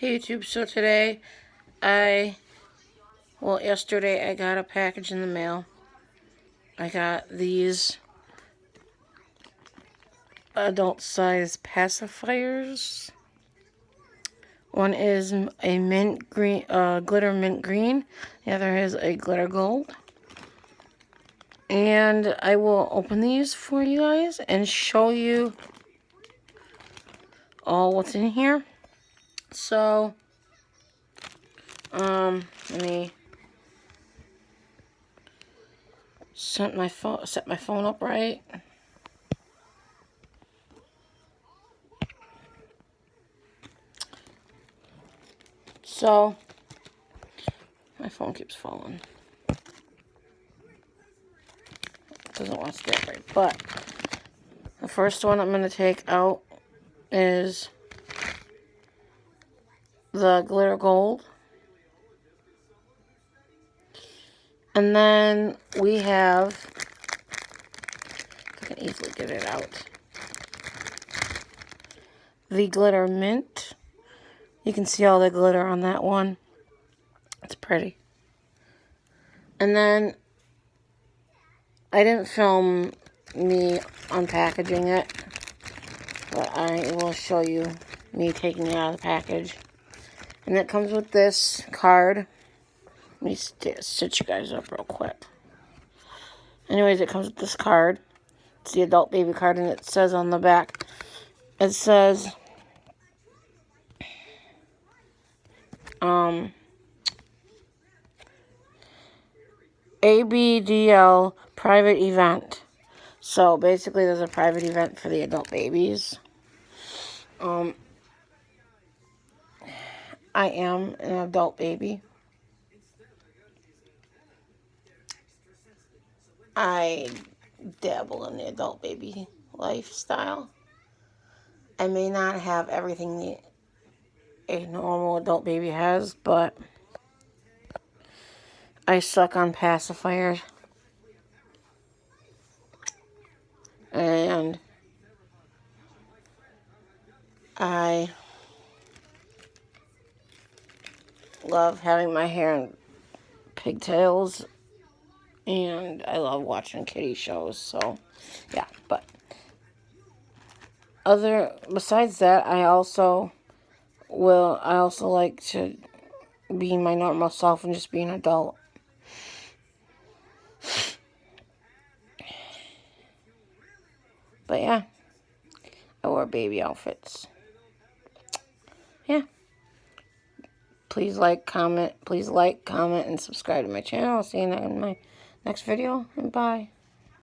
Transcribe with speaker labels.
Speaker 1: Hey YouTube, so today yesterday I got a package in the mail. I got these adult size pacifiers. One is a mint green, glitter mint green. The other is a glitter gold. And I will open these for you guys and show you all what's in here. So, let me set my phone up right. So, my phone keeps falling. It doesn't want to stay upright. But the first one I'm going to take out is the glitter gold. And then we have, I can easily get it out, the glitter mint. You can see all the glitter on that one. It's pretty. And then I didn't film me unpackaging it, but I will show you me taking it out of the package. And it comes with this card. Let me stitch you guys up real quick. Anyways, it comes with this card. It's the adult baby card, and it says on the back, it says, ABDL private event. So basically there's a private event for the adult babies. I am an adult baby. I dabble in the adult baby lifestyle. I may not have everything a normal adult baby has, but I suck on pacifiers. And I love having my hair in pigtails. And I love watching kitty shows, so yeah. But besides that, I also like to be my normal self and just be an adult. But yeah, I wear baby outfits. Yeah. Please like, comment, and subscribe to my channel. I'll see you in my next video, and bye.